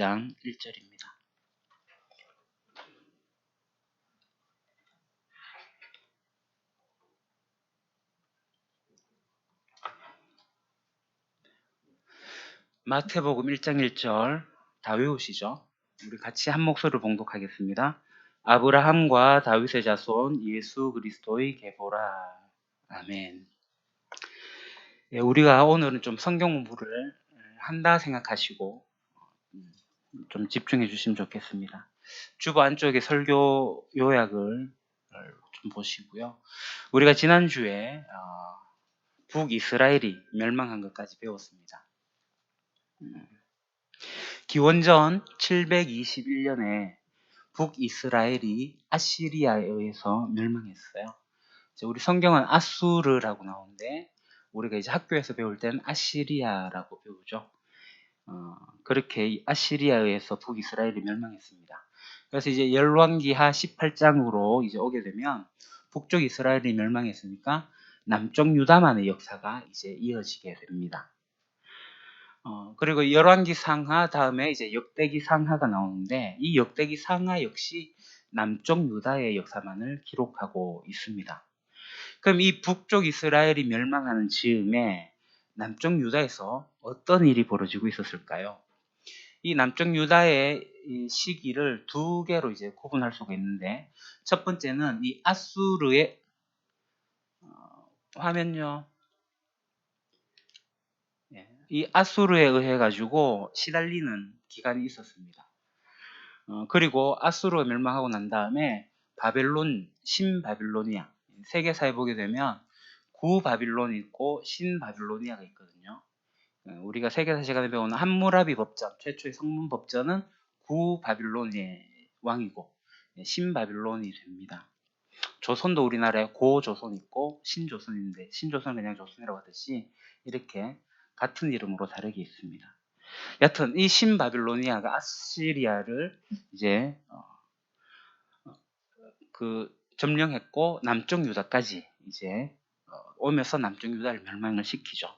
장 1절입니다. 마태복음 1장 1절 다 외우시죠? 우리 같이 한 목소리로 봉독하겠습니다. 아브라함과 다윗의 자손 예수 그리스도의 계보라. 아멘. 우리가 오늘은 좀 성경 공부를 한다 생각하시고 좀 집중해 주시면 좋겠습니다. 주보 안쪽에 설교 요약을 좀 보시고요. 우리가 지난주에 북이스라엘이 멸망한 것까지 배웠습니다. 기원전 721년에 북이스라엘이 아시리아에 의해서 멸망했어요. 우리 성경은 아수르라고 나오는데 우리가 이제 학교에서 배울 때는 아시리아라고 배우죠. 그렇게 아시리아에 의해서 북이스라엘이 멸망했습니다. 그래서 이제 열왕기하 18장으로 이제 오게 되면 북쪽 이스라엘이 멸망했으니까 남쪽 유다만의 역사가 이제 이어지게 됩니다. 그리고 열왕기 상하 다음에 이제 역대기 상하가 나오는데 이 역대기 상하 역시 남쪽 유다의 역사만을 기록하고 있습니다. 그럼 이 북쪽 이스라엘이 멸망하는 즈음에 남쪽 유다에서 어떤 일이 벌어지고 있었을까요? 이 남쪽 유다의 시기를 두 개로 이제 구분할 수가 있는데 첫 번째는 이 아수르의 화면요. 이 아수르에 의해 가지고 시달리는 기간이 있었습니다. 그리고 아수르가 멸망하고 난 다음에 바벨론, 신바빌로니아 세계사에 보게 되면 구바빌론이 있고 신바빌로니아가 있거든요. 우리가 세계사 시간에 배우는 함무라비 법전, 최초의 성문 법전은 구바빌론의 왕이고 신바빌론이 됩니다. 조선도 우리나라에 고조선 있고 신조선인데 신조선은 그냥 조선이라고 하듯이 이렇게 같은 이름으로 다르게 있습니다. 여튼 이 신바빌로니아가 아시리아를 이제 점령했고 남쪽 유다까지 이제 오면서 남쪽 유다를 멸망을 시키죠.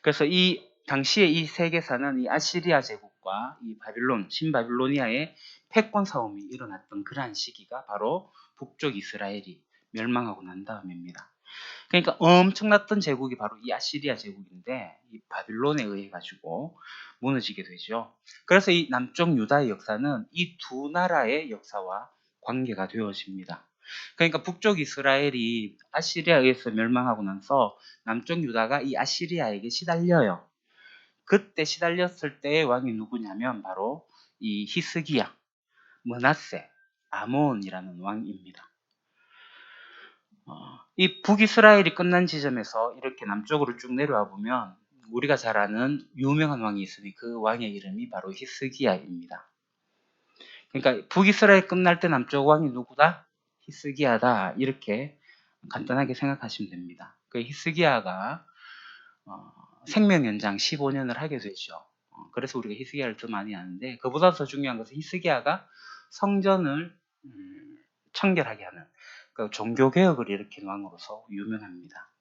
그래서 이 당시에 이 세계사는 이 아시리아 제국과 이 바빌론, 신바빌로니아의 패권 싸움이 일어났던 그러한 시기가 바로 북쪽 이스라엘이 멸망하고 난 다음입니다. 그러니까 엄청났던 제국이 바로 이 아시리아 제국인데 이 바빌론에 의해 가지고 무너지게 되죠. 그래서 이 남쪽 유다의 역사는 이 두 나라의 역사와 관계가 되어집니다. 그러니까 북쪽 이스라엘이 아시리아에 의해서 멸망하고 나서 남쪽 유다가 이 아시리아에게 시달려요. 그때 시달렸을 때의 왕이 누구냐면 바로 이 히스기야, 므낫세, 아몬이라는 왕입니다. 이 북이스라엘이 끝난 지점에서 이렇게 남쪽으로 쭉 내려와 보면 우리가 잘 아는 유명한 왕이 있으니 그 왕의 이름이 바로 히스기야입니다. 그러니까 북이스라엘 끝날 때 남쪽 왕이 누구다? 히스기야다. 이렇게 간단하게 생각하시면 됩니다. 그 히스기야가 생명 연장 15년을 하게 되죠. 그래서 우리가 히스기야를 더 많이 아는데 그보다 더 중요한 것은 히스기야가 성전을 청결하게 하는 종교개혁을 일으킨 왕으로서 유명합니다.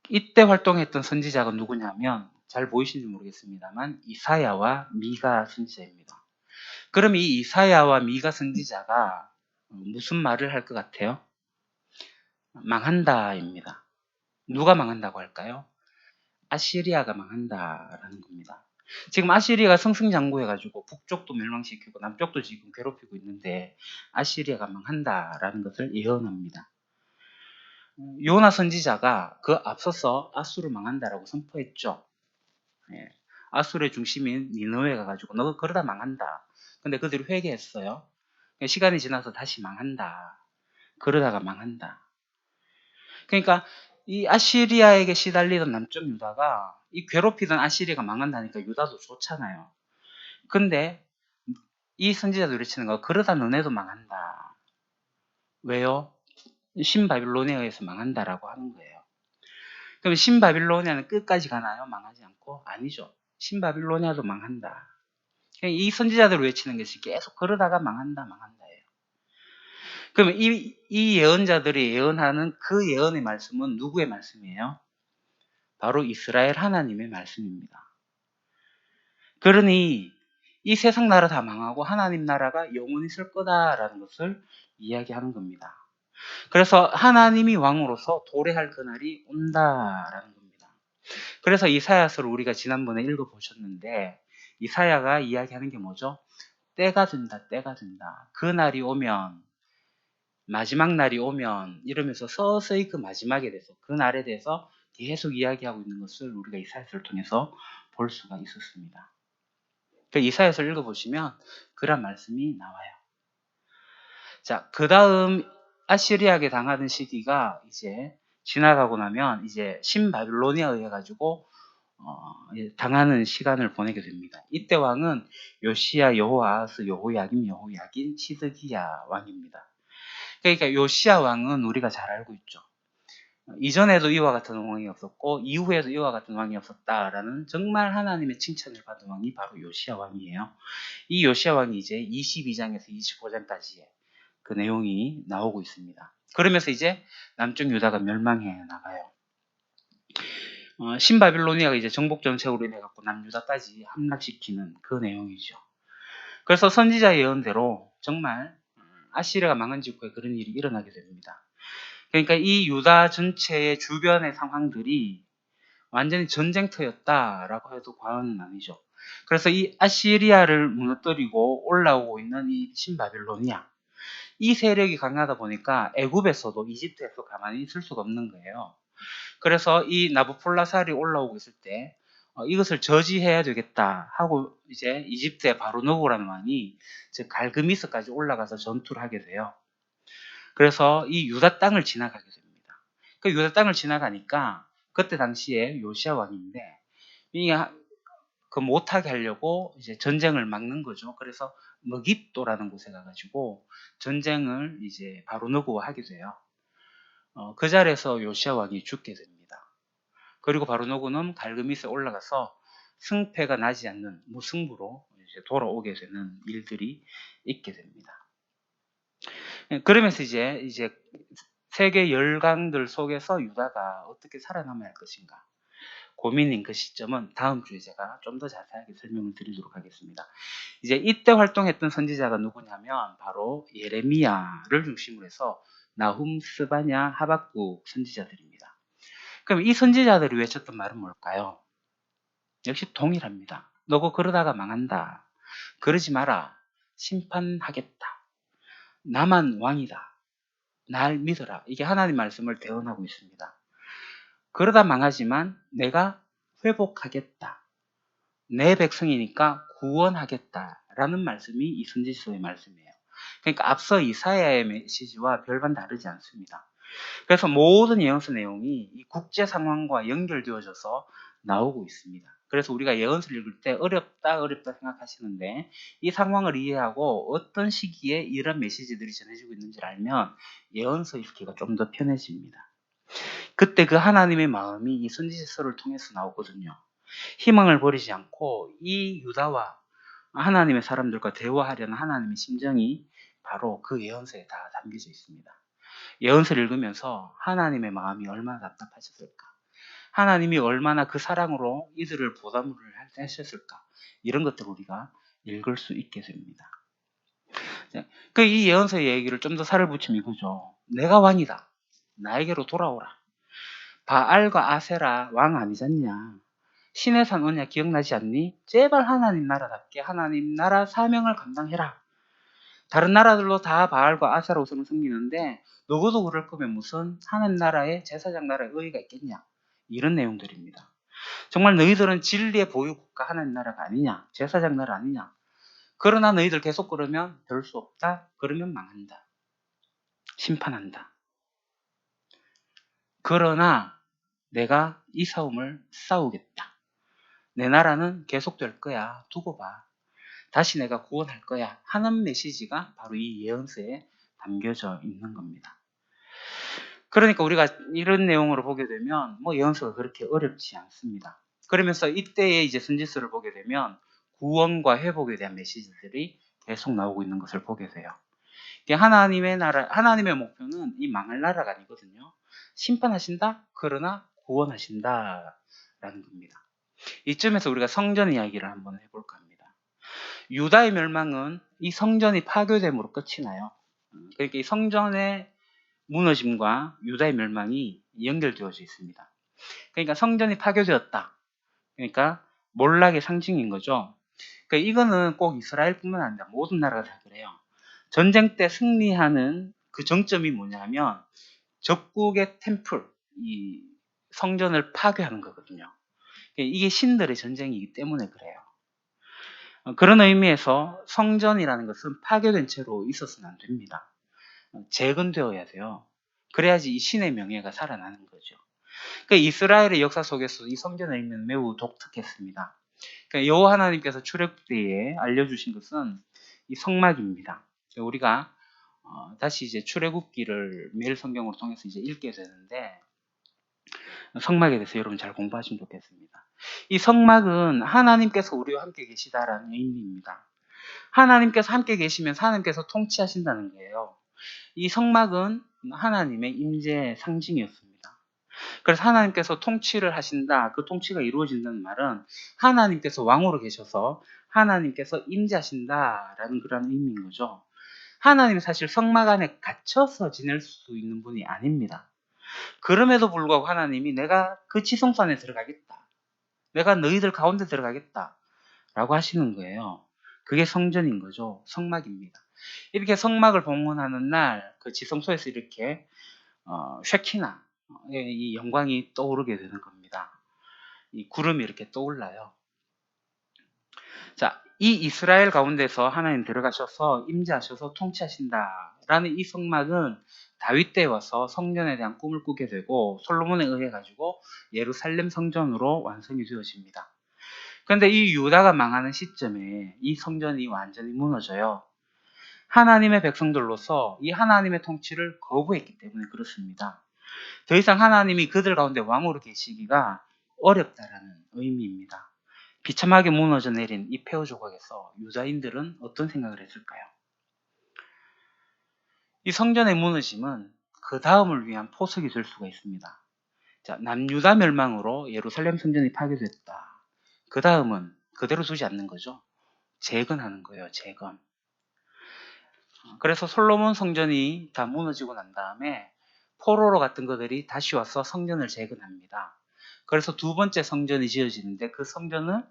이때 활동했던 선지자가 누구냐면 잘 보이시는지 모르겠습니다만 이사야와 미가 선지자입니다. 그럼 이 이사야와 미가 선지자가 무슨 말을 할 것 같아요? 망한다입니다. 누가 망한다고 할까요? 아시리아가 망한다라는 겁니다. 지금 아시리아가 승승장구해가지고 북쪽도 멸망시키고 남쪽도 지금 괴롭히고 있는데 아시리아가 망한다라는 것을 예언합니다. 요나 선지자가 그 앞서서 아수르 망한다라고 선포했죠. 아수르의 중심인 니느웨 가가지고 너 그러다 망한다. 근데 그들이 회개했어요. 시간이 지나서 다시 망한다. 그러다가 망한다. 그러니까 이 아시리아에게 시달리던 남쪽 유다가 이 괴롭히던 아시리아가 망한다니까 유다도 좋잖아요. 근데 이 선지자도 외치는 거 그러다 너네도 망한다. 왜요? 신바빌론에 의해서 망한다라고 하는 거예요. 그럼 신바빌로니아는 끝까지 가나요? 망하지 않고? 아니죠. 신바빌로니아도 망한다. 이 선지자들 외치는 것이 계속 그러다가 망한다, 망한다예요. 그러면 이 예언자들이 예언하는 그 예언의 말씀은 누구의 말씀이에요? 바로 이스라엘 하나님의 말씀입니다. 그러니 이 세상 나라 다 망하고 하나님 나라가 영원히 있을 거다라는 것을 이야기하는 겁니다. 그래서 하나님이 왕으로서 도래할 그날이 온다라는 겁니다. 그래서 이사야서를 우리가 지난번에 읽어보셨는데 이사야가 이야기하는 게 뭐죠? 때가 된다, 때가 된다. 그 날이 오면, 마지막 날이 오면 이러면서 서서히 그 마지막에 대해서, 그 날에 대해서 계속 이야기하고 있는 것을 우리가 이사야서를 통해서 볼 수가 있었습니다. 그 이사야서를 읽어보시면 그런 말씀이 나와요. 자, 그 다음 아시리아에게 당하는 시기가 이제 지나가고 나면 이제 신바빌로니아에 의해 가지고 당하는 시간을 보내게 됩니다. 이때 왕은 요시야, 여호아하스, 여호야김, 여호야긴, 시드기야 왕입니다. 그러니까 요시야 왕은 우리가 잘 알고 있죠. 이전에도 이와 같은 왕이 없었고 이후에도 이와 같은 왕이 없었다라는 정말 하나님의 칭찬을 받은 왕이 바로 요시야 왕이에요. 이 요시야 왕이 이제 22장에서 25장까지의 그 내용이 나오고 있습니다. 그러면서 이제 남쪽 유다가 멸망해 나가요. 신바빌로니아가 이제 정복 정책으로 인해 갖고 남유다까지 함락시키는 그 내용이죠. 그래서 선지자 예언대로 정말 아시리아가 망한 직후에 그런 일이 일어나게 됩니다. 그러니까 이 유다 전체의 주변의 상황들이 완전히 전쟁터였다라고 해도 과언은 아니죠. 그래서 이 아시리아를 무너뜨리고 올라오고 있는 이 신바빌로니아, 이 세력이 강하다 보니까 애굽에서도 이집트에서 가만히 있을 수가 없는 거예요. 그래서 이 나부폴라살이 올라오고 있을 때 이것을 저지해야 되겠다 하고 이제 이집트의 바로노고라는 왕이 즉 갈그미스까지 올라가서 전투를 하게 돼요. 그래서 이 유다 땅을 지나가게 됩니다. 그 유다 땅을 지나가니까 그때 당시에 요시야 왕인데 그 못하게 하려고 이제 전쟁을 막는 거죠. 그래서 머깃도라는 곳에 가가지고 전쟁을 이제 바로노고와 하게 돼요. 그 자리에서 요시야 왕이 죽게 됩니다. 그리고 바로노고는 갈그미스에 올라가서 승패가 나지 않는 무승부로 이제 돌아오게 되는 일들이 있게 됩니다. 그러면서 이제 세계 열강들 속에서 유다가 어떻게 살아남아야 할 것인가 고민인 그 시점은 다음 주에 제가 좀 더 자세하게 설명을 드리도록 하겠습니다. 이제 이때 활동했던 선지자가 누구냐면 바로 예레미야를 중심으로 해서 나훔, 스바냐, 하박국 선지자들입니다. 그럼 이 선지자들이 외쳤던 말은 뭘까요? 역시 동일합니다. 너고 그러다가 망한다. 그러지 마라. 심판하겠다. 나만 왕이다. 날 믿어라. 이게 하나님 말씀을 대언하고 있습니다. 그러다 망하지만 내가 회복하겠다. 내 백성이니까 구원하겠다라는 말씀이 이 선지서의 말씀이에요. 그러니까 앞서 이사야의 메시지와 별반 다르지 않습니다. 그래서 모든 예언서 내용이 이 국제 상황과 연결되어져서 나오고 있습니다. 그래서 우리가 예언서를 읽을 때 어렵다 생각하시는데 이 상황을 이해하고 어떤 시기에 이런 메시지들이 전해지고 있는지를 알면 예언서 읽기가 좀 더 편해집니다. 그때 그 하나님의 마음이 이 선지서를 통해서 나오거든요. 희망을 버리지 않고 이 유다와 하나님의 사람들과 대화하려는 하나님의 심정이 바로 그 예언서에 다 담겨져 있습니다. 예언서를 읽으면서 하나님의 마음이 얼마나 답답하셨을까? 하나님이 얼마나 그 사랑으로 이들을 보답을 하셨을까? 이런 것들을 우리가 읽을 수 있게 됩니다. 그 이 예언서의 얘기를 좀 더 살을 붙이면 이거죠. 내가 왕이다. 나에게로 돌아오라. 바알과 아세라 왕 아니잖냐? 신의 산 언약 기억나지 않니? 제발 하나님 나라답게 하나님 나라 사명을 감당해라. 다른 나라들로 다 바알과 아세라 우상을 섬기는데 너도 그럴 거면 무슨 하나님 나라에 제사장 나라에 의의가 있겠냐? 이런 내용들입니다. 정말 너희들은 진리의 보유국가 하나님 나라가 아니냐? 제사장 나라 아니냐? 그러나 너희들 계속 그러면 될 수 없다. 그러면 망한다. 심판한다. 그러나 내가 이 싸움을 싸우겠다. 내 나라는 계속될 거야. 두고 봐. 다시 내가 구원할 거야. 하는 메시지가 바로 이 예언서에 담겨져 있는 겁니다. 그러니까 우리가 이런 내용으로 보게 되면 뭐 예언서가 그렇게 어렵지 않습니다. 그러면서 이때의 이제 선지서를 보게 되면 구원과 회복에 대한 메시지들이 계속 나오고 있는 것을 보게 돼요. 하나님의 나라, 하나님의 목표는 이 망할 나라가 아니거든요. 심판하신다? 그러나 구원하신다라는 겁니다. 이쯤에서 우리가 성전 이야기를 한번 해볼까 합니다. 유다의 멸망은 이 성전이 파괴됨으로 끝이 나요. 그러니까 이 성전의 무너짐과 유다의 멸망이 연결되어져 있습니다. 그러니까 성전이 파괴되었다. 그러니까 몰락의 상징인 거죠. 그러니까 이거는 꼭 이스라엘뿐만 아니라 모든 나라가 다 그래요. 전쟁 때 승리하는 그 정점이 뭐냐면 적국의 템플, 이 성전을 파괴하는 거거든요. 이게 신들의 전쟁이기 때문에 그래요. 그런 의미에서 성전이라는 것은 파괴된 채로 있어서는 안 됩니다. 재건되어야 돼요. 그래야지 이 신의 명예가 살아나는 거죠. 그러니까 이스라엘의 역사 속에서 이 성전의 의미는 매우 독특했습니다. 그러니까 여호와 하나님께서 출애굽기에 알려주신 것은 이 성막입니다. 우리가 다시 이제 출애굽기를 매일 성경으로 통해서 이제 읽게 되는데 성막에 대해서 여러분 잘 공부하시면 좋겠습니다. 이 성막은 하나님께서 우리와 함께 계시다라는 의미입니다. 하나님께서 함께 계시면서 하나님께서 통치하신다는 거예요. 이 성막은 하나님의 임재의 상징이었습니다. 그래서 하나님께서 통치를 하신다, 그 통치가 이루어진다는 말은 하나님께서 왕으로 계셔서 하나님께서 임재하신다라는 그런 의미인 거죠. 하나님은 사실 성막 안에 갇혀서 지낼 수 있는 분이 아닙니다. 그럼에도 불구하고 하나님이 내가 그 지성소 안에 들어가겠다. 내가 너희들 가운데 들어가겠다. 라고 하시는 거예요. 그게 성전인 거죠. 성막입니다. 이렇게 성막을 봉헌하는 날, 그 지성소에서 이렇게, 쉐키나, 이 영광이 떠오르게 되는 겁니다. 이 구름이 이렇게 떠올라요. 자, 이 이스라엘 가운데서 하나님 들어가셔서 임재하셔서 통치하신다라는 이 성막은 다윗 때에 와서 성전에 대한 꿈을 꾸게 되고 솔로몬에 의해 가지고 예루살렘 성전으로 완성이 되어집니다. 그런데 이 유다가 망하는 시점에 이 성전이 완전히 무너져요. 하나님의 백성들로서 이 하나님의 통치를 거부했기 때문에 그렇습니다. 더 이상 하나님이 그들 가운데 왕으로 계시기가 어렵다라는 의미입니다. 비참하게 무너져 내린 이 폐허 조각에서 유다인들은 어떤 생각을 했을까요? 이 성전의 무너짐은 그 다음을 위한 포석이 될 수가 있습니다. 자, 남유다 멸망으로 예루살렘 성전이 파괴됐다. 그 다음은 그대로 두지 않는 거죠. 재건하는 거예요. 재건. 그래서 솔로몬 성전이 다 무너지고 난 다음에 포로로 갔던 것들이 다시 와서 성전을 재건합니다. 그래서 두 번째 성전이 지어지는데 그 성전은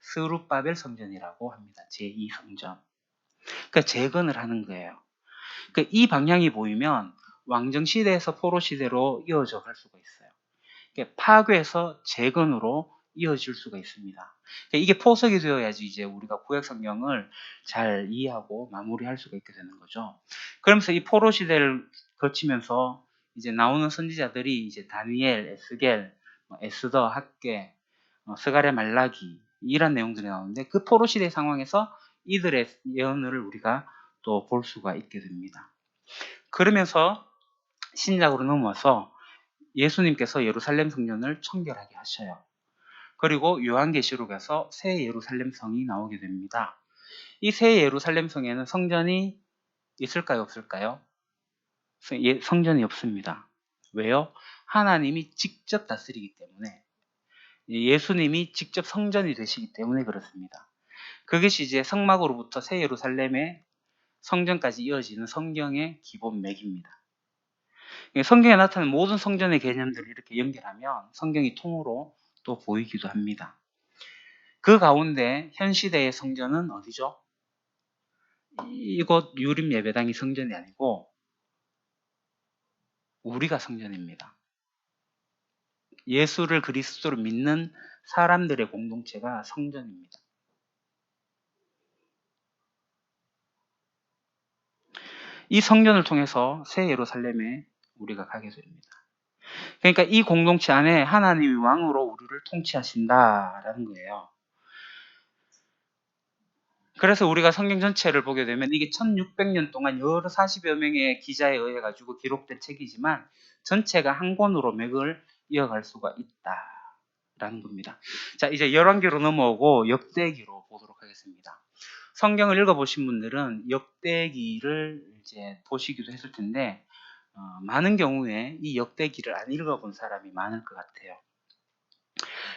스룹바벨 성전이라고 합니다. 제2성전. 그러니까 재건을 하는 거예요. 그러니까 이 방향이 보이면 왕정 시대에서 포로 시대로 이어져 갈 수가 있어요. 그러니까 파괴에서 재건으로 이어질 수가 있습니다. 그러니까 이게 포석이 되어야지 이제 우리가 구약 성경을 잘 이해하고 마무리할 수가 있게 되는 거죠. 그러면서 이 포로 시대를 거치면서 이제 나오는 선지자들이 이제 다니엘, 에스겔, 에스더, 학개, 스가랴, 말라기 이런 내용들이 나오는데 그 포로 시대 상황에서 이들의 예언을 우리가 또 볼 수가 있게 됩니다. 그러면서 신약으로 넘어와서 예수님께서 예루살렘 성전을 청결하게 하셔요. 그리고 요한계시록에서 새 예루살렘 성이 나오게 됩니다. 이 새 예루살렘 성에는 성전이 있을까요? 없을까요? 성전이 없습니다. 왜요? 하나님이 직접 다스리기 때문에 예수님이 직접 성전이 되시기 때문에 그렇습니다. 그것이 이제 성막으로부터 새 예루살렘의 성전까지 이어지는 성경의 기본 맥입니다. 성경에 나타나는 모든 성전의 개념들을 이렇게 연결하면 성경이 통으로 또 보이기도 합니다. 그 가운데 현 시대의 성전은 어디죠? 이곳 유림 예배당이 성전이 아니고 우리가 성전입니다. 예수를 그리스도로 믿는 사람들의 공동체가 성전입니다. 이 성전을 통해서 새 예루살렘에 우리가 가게 됩니다. 그러니까 이 공동체 안에 하나님이 왕으로 우리를 통치하신다라는 거예요. 그래서 우리가 성경 전체를 보게 되면 이게 1600년 동안 여러 40여 명의 기자에 의해 가지고 기록된 책이지만 전체가 한 권으로 맥을 이어갈 수가 있다라는 겁니다. 자, 이제 열왕기로 넘어오고 역대기로 보도록 하겠습니다. 성경을 읽어보신 분들은 역대기를 이제 보시기도 했을 텐데 많은 경우에 이 역대기를 안 읽어본 사람이 많을 것 같아요.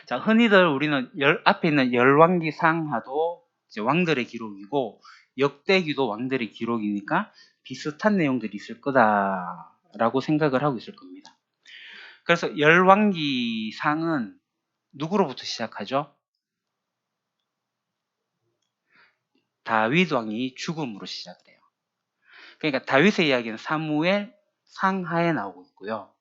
자, 흔히들 우리는 앞에 있는 열왕기상하도 이제 왕들의 기록이고 역대기도 왕들의 기록이니까 비슷한 내용들이 있을 거다라고 생각을 하고 있을 겁니다. 그래서 열왕기상은 누구로부터 시작하죠? 다윗 왕이 죽음으로 시작을 해요. 그러니까 다윗의 이야기는 사무엘 상하에 나오고 있고요.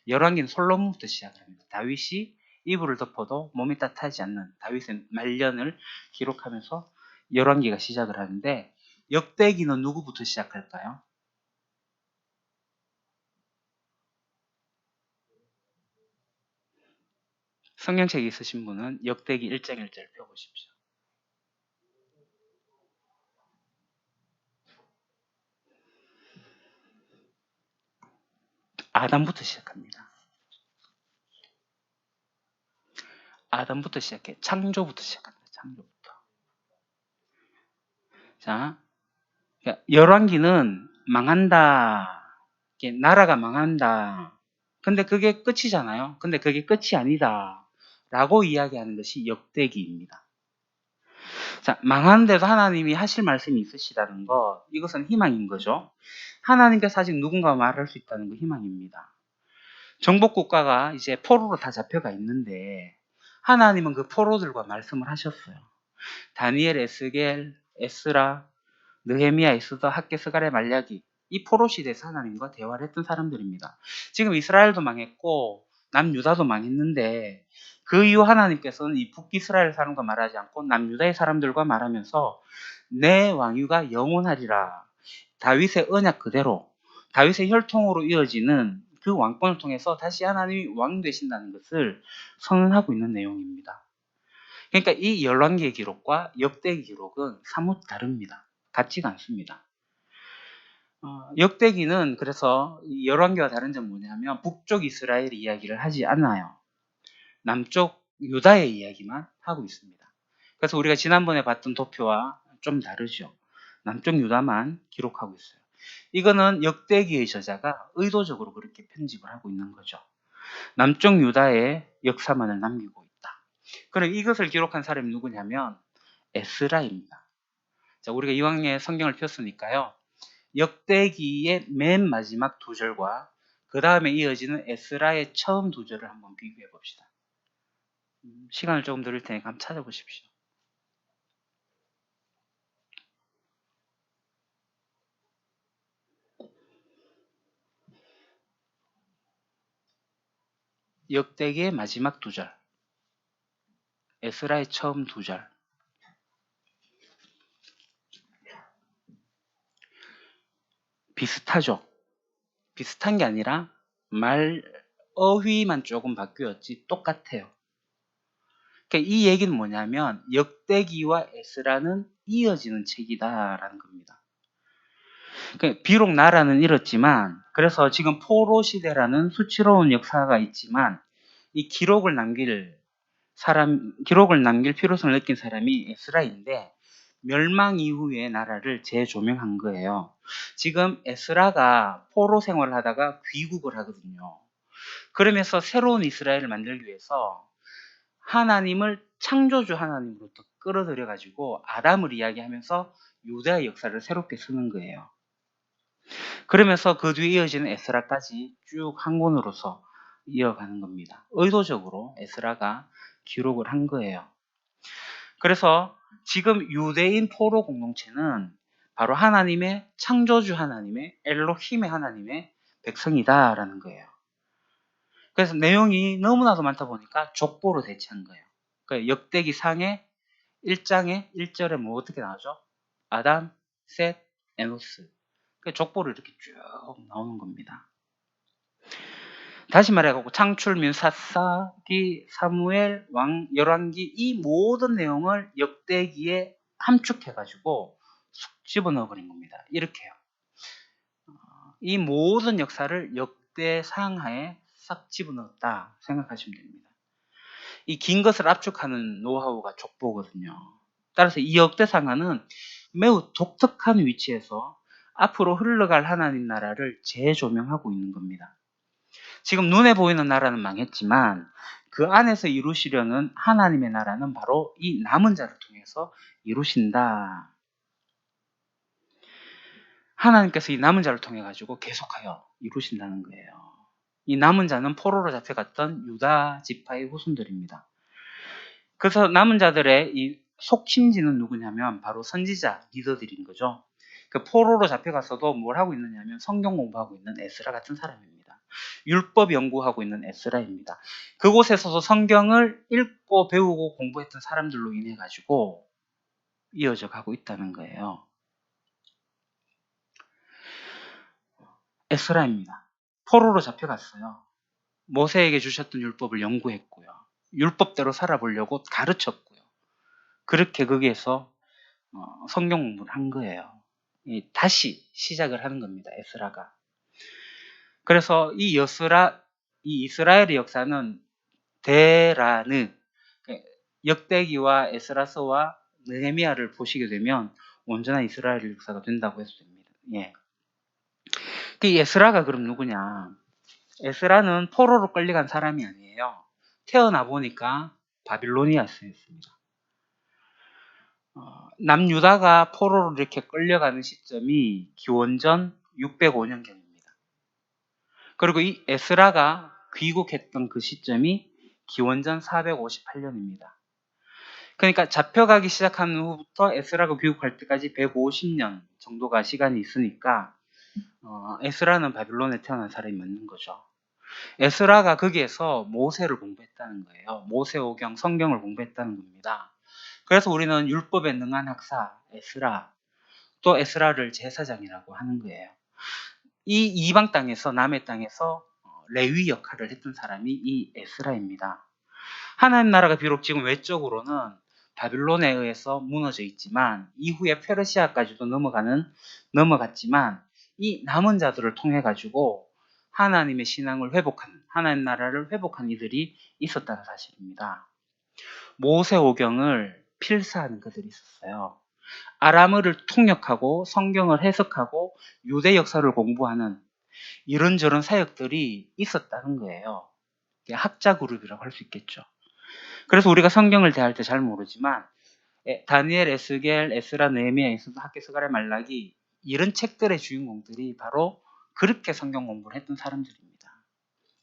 열왕기는 솔로몬부터 시작을 합니다. 다윗이 이불을 덮어도 몸이 따뜻하지 않는 다윗의 말년을 기록하면서 열왕기가 시작을 하는데 역대기는 누구부터 시작할까요? 성경책 있으신 분은 역대기 1장 1절 펴보십시오. 아담부터 시작합니다. 아담부터 시작해. 창조부터 시작합니다. 창조부터. 자, 열왕기는 망한다. 나라가 망한다. 근데 그게 끝이잖아요. 근데 그게 끝이 아니다. 라고 이야기하는 것이 역대기입니다. 자, 망하는데도 하나님이 하실 말씀이 있으시다는 것, 이것은 희망인 거죠. 하나님께서 아직 누군가 말할 수 있다는 거 희망입니다. 정복국가가 이제 포로로 다 잡혀가 있는데 하나님은 그 포로들과 말씀을 하셨어요. 다니엘, 에스겔, 에스라, 느헤미야, 에스더, 학개, 스가랴, 말라기, 이 포로 시대에서 하나님과 대화를 했던 사람들입니다. 지금 이스라엘도 망했고 남유다도 망했는데 그 이후 하나님께서는 이 북이스라엘 사람과 말하지 않고 남유다의 사람들과 말하면서 내 왕위가 영원하리라. 다윗의 언약 그대로 다윗의 혈통으로 이어지는 그 왕권을 통해서 다시 하나님이 왕 되신다는 것을 선언하고 있는 내용입니다. 그러니까 이 열왕기의 기록과 역대기 기록은 사뭇 다릅니다. 같지가 않습니다. 역대기는 그래서 열왕기와 다른 점은 뭐냐면 북쪽 이스라엘 이야기를 하지 않아요. 남쪽 유다의 이야기만 하고 있습니다. 그래서 우리가 지난번에 봤던 도표와 좀 다르죠. 남쪽 유다만 기록하고 있어요. 이거는 역대기의 저자가 의도적으로 그렇게 편집을 하고 있는 거죠. 남쪽 유다의 역사만을 남기고 있다. 그럼 이것을 기록한 사람이 누구냐면 에스라입니다. 자, 우리가 이왕에 성경을 폈으니까요. 역대기의 맨 마지막 두 절과 그 다음에 이어지는 에스라의 처음 두 절을 한번 비교해 봅시다. 시간을 조금 드릴 테니까 한번 찾아보십시오. 역대기의 마지막 두 절, 에스라의 처음 두 절. 비슷하죠? 비슷한 게 아니라 어휘만 조금 바뀌었지 똑같아요. 그러니까 이 얘기는 뭐냐면 역대기와 에스라는 이어지는 책이다라는 겁니다. 그러니까 비록 나라는 잃었지만 그래서 지금 포로 시대라는 수치로운 역사가 있지만 이 기록을 남길 필요성을 느낀 사람이 에스라인데 멸망 이후의 나라를 재조명한 거예요. 지금 에스라가 포로 생활을 하다가 귀국을 하거든요. 그러면서 새로운 이스라엘을 만들기 위해서 하나님을 창조주 하나님으로부터 끌어들여 가지고 아담을 이야기하면서 유다의 역사를 새롭게 쓰는 거예요. 그러면서 그 뒤에 이어지는 에스라까지 쭉 한 권으로서 이어가는 겁니다. 의도적으로 에스라가 기록을 한 거예요. 그래서 지금 유대인 포로 공동체는 바로 하나님의 창조주 하나님의 엘로힘의 하나님의 백성이다라는 거예요. 그래서 내용이 너무나도 많다 보니까 족보로 대체한 거예요. 그러니까 역대기 상의 1장에 1절에 뭐 어떻게 나오죠? 아담, 셋, 에노스. 그 족보를 이렇게 쭉 나오는 겁니다. 다시 말해갖고 창출, 민사사기, 사무엘, 왕, 열왕기 이 모든 내용을 역대기에 함축해가지고 쑥 집어넣어 버린 겁니다. 이렇게요. 이 모든 역사를 역대 상하에 싹 집어넣었다 생각하시면 됩니다. 이 긴 것을 압축하는 노하우가 족보거든요. 따라서 이 역대 상하는 매우 독특한 위치에서 앞으로 흘러갈 하나님 나라를 재조명하고 있는 겁니다. 지금 눈에 보이는 나라는 망했지만 그 안에서 이루시려는 하나님의 나라는 바로 이 남은 자를 통해서 이루신다. 하나님께서 이 남은 자를 통해 가지고 계속하여 이루신다는 거예요. 이 남은 자는 포로로 잡혀갔던 유다 지파의 후손들입니다. 그래서 남은 자들의 이 속심지는 누구냐면 바로 선지자 리더들인 거죠. 그 포로로 잡혀갔어도 뭘 하고 있느냐면 성경 공부하고 있는 에스라 같은 사람입니다. 율법 연구하고 있는 에스라입니다. 그곳에서도 성경을 읽고 배우고 공부했던 사람들로 인해 가지고 이어져 가고 있다는 거예요. 에스라입니다. 포로로 잡혀갔어요. 모세에게 주셨던 율법을 연구했고요. 율법대로 살아보려고 가르쳤고요. 그렇게 거기에서 성경 공부를 한 거예요. 다시 시작을 하는 겁니다. 에스라가. 그래서 이 이스라엘의 역사는 데라느, 역대기와 에스라서와 느헤미야를 보시게 되면 온전한 이스라엘의 역사가 된다고 해도 됩니다. 예. 그 에스라가 그럼 누구냐? 에스라는 포로로 끌려간 사람이 아니에요. 태어나 보니까 바빌로니아였습니다. 남유다가 포로로 이렇게 끌려가는 시점이 기원전 605년경입니다. 그리고 이 에스라가 귀국했던 그 시점이 기원전 458년입니다. 그러니까 잡혀가기 시작한 후부터 에스라가 귀국할 때까지 150년 정도가 시간이 있으니까 에스라는 바빌론에 태어난 사람이 맞는 거죠. 에스라가 거기에서 모세를 공부했다는 거예요. 모세오경 성경을 공부했다는 겁니다. 그래서 우리는 율법에 능한 학사 에스라, 또 에스라를 제사장이라고 하는 거예요. 이 이방 땅에서, 남의 땅에서 레위 역할을 했던 사람이 이 에스라입니다. 하나님 나라가 비록 지금 외적으로는 바빌론에 의해서 무너져 있지만 이후에 페르시아까지도 넘어갔지만 이 남은 자들을 통해 가지고 하나님의 신앙을 회복한, 하나님 나라를 회복한 이들이 있었다는 사실입니다. 모세오경을 필사하는 그들이 있었어요. 아람어를 통역하고 성경을 해석하고 유대 역사를 공부하는 이런저런 사역들이 있었다는 거예요. 학자 그룹이라고 할 수 있겠죠. 그래서 우리가 성경을 대할 때 잘 모르지만 다니엘, 에스겔, 에스라, 느헤미야, 에스더, 학개, 스가랴, 말라기 이런 책들의 주인공들이 바로 그렇게 성경 공부를 했던 사람들입니다.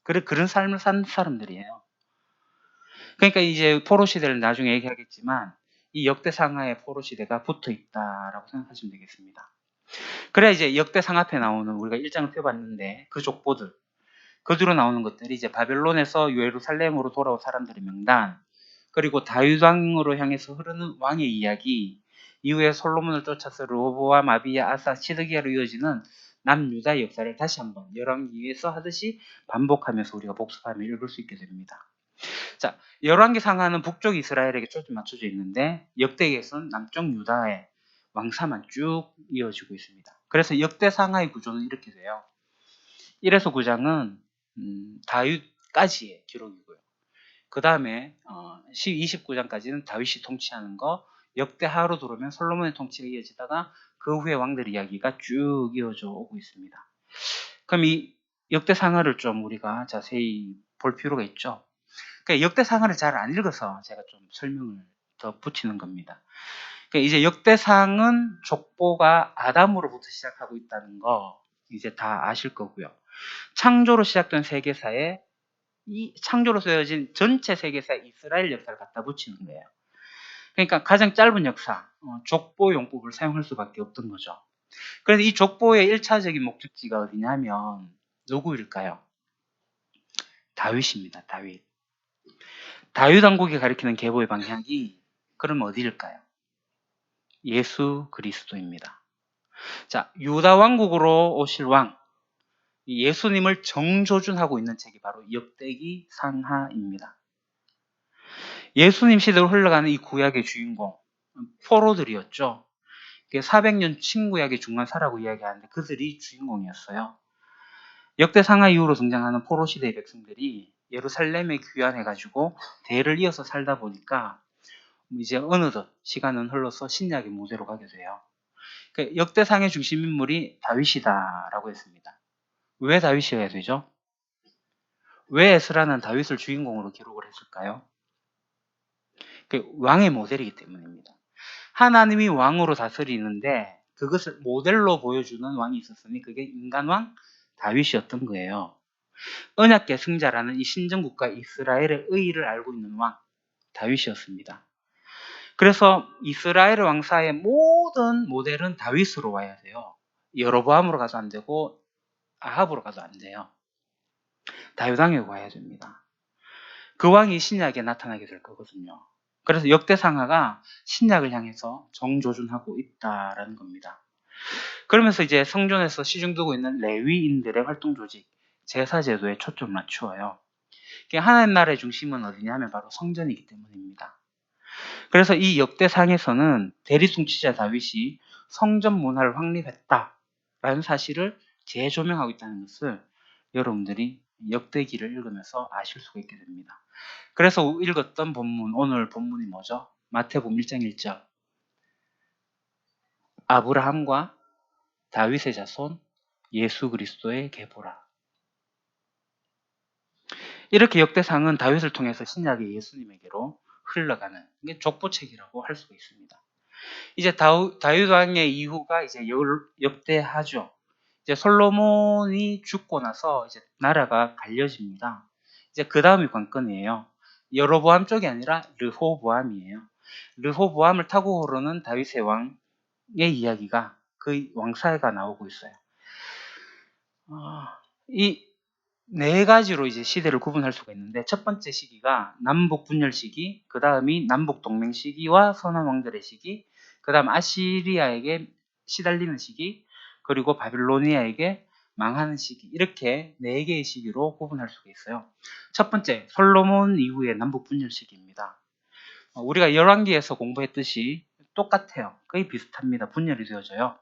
그런 삶을 산 사람들이에요. 그러니까 이제 포로 시대를 나중에 얘기하겠지만 이 역대상하의 포로 시대가 붙어 있다라고 생각하시면 되겠습니다. 그래야 이제 역대상 앞에 나오는 우리가 1장을 펴봤는데 그 족보들, 그 뒤로 나오는 것들이 이제 바벨론에서 예루살렘으로 돌아온 사람들의 명단, 그리고 다윗 왕으로 향해서 흐르는 왕의 이야기, 이후에 솔로몬을 쫓아서 르호보암, 아비야, 아사, 시드기야로 이어지는 남유다의 역사를 다시 한번 열왕기에서 하듯이 반복하면서 우리가 복습하며 읽을 수 있게 됩니다. 자, 열왕기 상하는 북쪽 이스라엘에게 초점 맞춰져 있는데 역대기에서는 남쪽 유다의 왕사만 쭉 이어지고 있습니다. 그래서 역대 상하의 구조는 이렇게 돼요. 1에서 9장은 다윗까지의 기록이고요. 그 다음에 29장까지는 다윗이 통치하는 거, 역대하로 들어오면 솔로몬의 통치가 이어지다가 그 후에 왕들 이야기가 쭉 이어져 오고 있습니다. 그럼 이 역대상하를 좀 우리가 자세히 볼 필요가 있죠. 그러니까 역대상하를 잘 안 읽어서 제가 좀 설명을 더 붙이는 겁니다. 그러니까 이제 역대상은 족보가 아담으로부터 시작하고 있다는 거 이제 다 아실 거고요. 창조로 시작된 세계사에 이 창조로 쓰여진 전체 세계사에 이스라엘 역사를 갖다 붙이는 거예요. 그러니까 가장 짧은 역사, 족보 용법을 사용할 수밖에 없던 거죠. 그래서 이 족보의 1차적인 목적지가 어디냐면 누구일까요? 다윗입니다. 다윗. 다윗 왕국이 가리키는 계보의 방향이 그럼 어디일까요? 예수 그리스도입니다. 자, 유다 왕국으로 오실 왕, 예수님을 정조준하고 있는 책이 바로 역대기 상하입니다. 예수님 시대로 흘러가는 이 구약의 주인공, 포로들이었죠. 400년 친구약의 중간사라고 이야기하는데 그들이 주인공이었어요. 역대 상하 이후로 등장하는 포로 시대의 백성들이 예루살렘에 귀환해가지고 대를 이어서 살다 보니까 이제 어느덧 시간은 흘러서 신약의 무대로 가게 돼요. 그 역대상의 중심 인물이 다윗이다라고 했습니다. 왜 다윗이어야 되죠? 왜 에스라는 다윗을 주인공으로 기록을 했을까요? 그 왕의 모델이기 때문입니다. 하나님이 왕으로 다스리는데 그것을 모델로 보여주는 왕이 있었으니 그게 인간왕 다윗이었던 거예요. 언약계 승자라는 이 신정국가 이스라엘의 의의를 알고 있는 왕 다윗이었습니다. 그래서 이스라엘 왕사의 모든 모델은 다윗으로 와야 돼요. 여로보암으로 가도 안 되고 아합으로 가도 안 돼요. 다윗 왕에 와야 됩니다. 그 왕이 신약에 나타나게 될 거거든요. 그래서 역대상하가 신약을 향해서 정조준하고 있다라는 겁니다. 그러면서 이제 성전에서 시중 두고 있는 레위인들의 활동 조직, 제사 제도에 초점을 맞추어요. 하나님 나라의 중심은 어디냐면 바로 성전이기 때문입니다. 그래서 이 역대상에서는 대리통치자 다윗이 성전 문화를 확립했다라는 사실을 재조명하고 있다는 것을 여러분들이 역대기를 읽으면서 아실 수가 있게 됩니다. 그래서 읽었던 본문, 오늘 본문이 뭐죠? 마태복음 1장 1절. 아브라함과 다윗의 자손 예수 그리스도의 계보라. 이렇게 역대상은 다윗을 통해서 신약의 예수님에게로 흘러가는 이게 족보책이라고 할 수가 있습니다. 이제 다윗 왕의 이후가 이제 역대하죠. 이제 솔로몬이 죽고 나서 이제 나라가 갈려집니다. 이제 그 다음이 관건이에요. 여로보암 쪽이 아니라 르호보암이에요. 르호보암을 타고 오르는 다윗의 왕의 이야기가 그 왕사가 나오고 있어요. 이 네 가지로 이제 시대를 구분할 수가 있는데 첫 번째 시기가 남북 분열 시기, 그 다음이 남북 동맹 시기와 선한 왕들의 시기, 그 다음 아시리아에게 시달리는 시기, 그리고 바빌로니아에게 망하는 시기, 이렇게 네 개의 시기로 구분할 수가 있어요. 첫 번째, 솔로몬 이후의 남북 분열 시기입니다. 우리가 열왕기에서 공부했듯이 똑같아요. 거의 비슷합니다. 분열이 되어져요.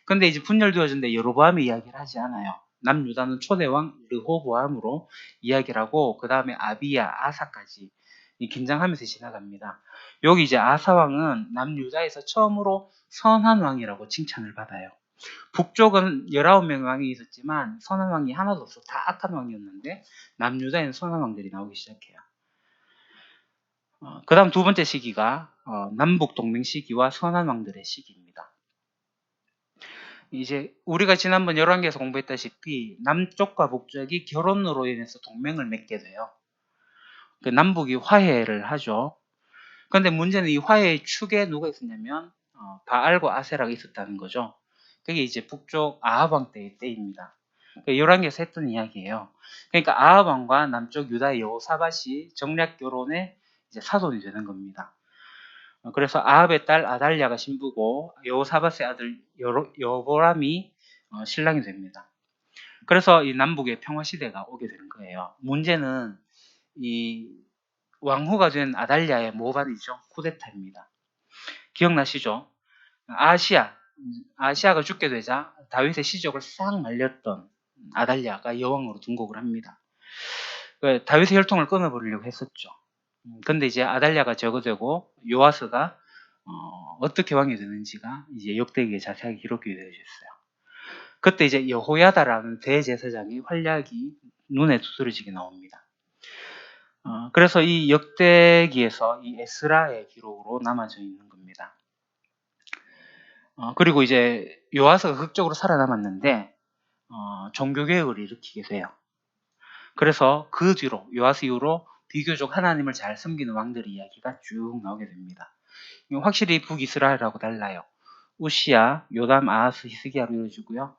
근데 이제 분열되어졌는데 여로보암이 이야기를 하지 않아요. 남유다는 초대왕 르호보암으로 이야기를 하고 그 다음에 아비야, 아사까지 긴장하면서 지나갑니다. 여기 이제 아사왕은 남유다에서 처음으로 선한 왕이라고 칭찬을 받아요. 북쪽은 19명의 왕이 있었지만 선한 왕이 하나도 없어. 다 악한 왕이었는데 남유다에는 선한 왕들이 나오기 시작해요. 그 다음 두 번째 시기가 남북 동맹 시기와 선한 왕들의 시기입니다. 이제 우리가 지난번 열왕기에서 공부했다시피 남쪽과 북쪽이 결혼으로 인해서 동맹을 맺게 돼요. 그 남북이 화해를 하죠. 그런데 문제는 이 화해의 축에 누가 있었냐면 바알과 아세라가 있었다는 거죠. 그게 이제 북쪽 아합 왕 때입니다. 열왕기에서 했던 이야기예요. 그러니까 아합 왕과 남쪽 유다의 여호사밧이 정략 결혼의 이제 사돈이 되는 겁니다. 그래서 아합의 딸 아달랴가 신부고 여호사밧의 아들 여보람이 신랑이 됩니다. 그래서 이 남북의 평화 시대가 오게 되는 거예요. 문제는 이 왕후가 된 아달랴의 모반이죠. 쿠데타입니다. 기억나시죠? 아시아가 죽게 되자 다윗의 시족을 싹 말렸던 아달랴가 여왕으로 등극을 합니다. 다윗의 혈통을 끊어버리려고 했었죠. 근데 이제 아달랴가 제거되고 요아스가 어떻게 왕이 되는지가 이제 역대기에 자세하게 기록이 되어 있어요. 그때 이제 여호야다라는 대제사장의 활약이 눈에 두드러지게 나옵니다. 그래서 이 역대기에서 이 에스라의 기록으로 남아져 있는 겁니다. 그리고 이제 요아스가 극적으로 살아남았는데 종교개혁을 일으키게 돼요. 그래서 그 뒤로 요아스 이후로 비교적 하나님을 잘 섬기는 왕들의 이야기가 쭉 나오게 됩니다. 확실히 북이스라엘하고 달라요. 우시야, 요담, 아하스, 히스기야로 이루어지고요.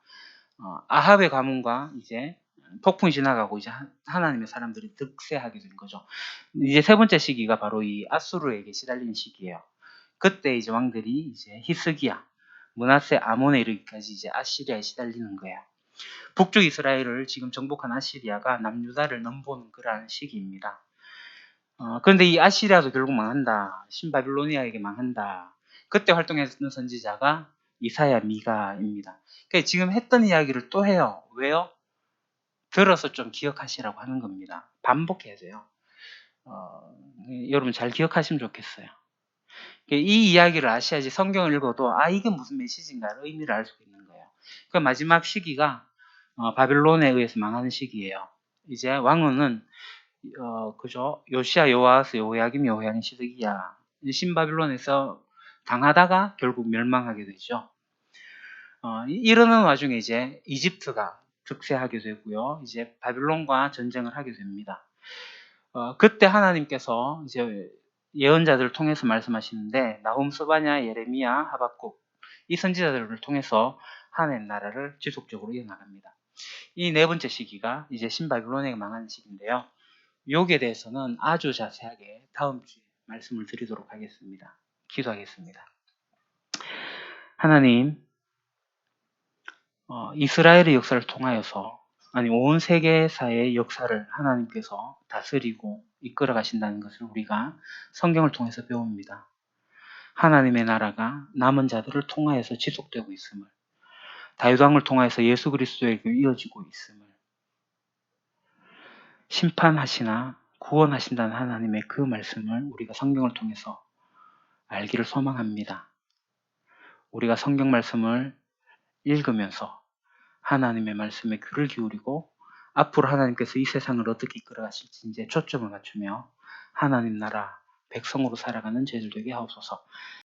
아합의 가문과 이제 폭풍이 지나가고 이제 하나님의 사람들이 득세하게 된 거죠. 이제 세 번째 시기가 바로 이 아수르에게 시달리는 시기예요. 그때 이제 왕들이 이제 히스기야, 므낫세, 아몬에 이르기까지 이제 아시리아에 시달리는 거예요. 북쪽 이스라엘을 지금 정복한 아시리아가 남유다를 넘보는 그러한 시기입니다. 그런데 이 아시리아도 결국 망한다. 신바빌로니아에게 망한다. 그때 활동했던 선지자가 이사야, 미가입니다. 그러니까 지금 했던 이야기를 또 해요. 왜요? 들어서 좀 기억하시라고 하는 겁니다. 반복해야 돼요. 여러분 잘 기억하시면 좋겠어요. 이 이야기를 아셔야지 성경을 읽어도 이게 무슨 메시지인가를 의미를 알 수가 있는 거예요. 그 마지막 시기가 바빌론에 의해서 망하는 시기예요. 이제 왕은 그죠? 요시야, 요아스, 요야김, 요야긴, 시드기야. 신바빌론에서 당하다가 결국 멸망하게 되죠. 이러는 와중에 이제 이집트가 득세하게 되고요. 이제 바빌론과 전쟁을 하게 됩니다. 그때 하나님께서 이제 예언자들을 통해서 말씀하시는데 나훔, 스바냐, 예레미야, 하박국 이 선지자들을 통해서 하나님 나라를 지속적으로 이어나갑니다. 이 네 번째 시기가 이제 신바빌론에 망하는 시기인데요. 여기에 대해서는 아주 자세하게 다음 주에 말씀을 드리도록 하겠습니다. 기도하겠습니다. 하나님, 이스라엘의 역사를 통하여서 온 세계사의 역사를 하나님께서 다스리고 이끌어 가신다는 것을 우리가 성경을 통해서 배웁니다. 하나님의 나라가 남은 자들을 통하여서 지속되고 있음을, 다윗 왕을 통하여서 예수 그리스도에게 이어지고 있음을, 심판하시나 구원하신다는 하나님의 그 말씀을 우리가 성경을 통해서 알기를 소망합니다. 우리가 성경 말씀을 읽으면서 하나님의 말씀에 귀를 기울이고 앞으로 하나님께서 이 세상을 어떻게 이끌어 가실지 이제 초점을 맞추며 하나님 나라 백성으로 살아가는 저희들 되게 하옵소서.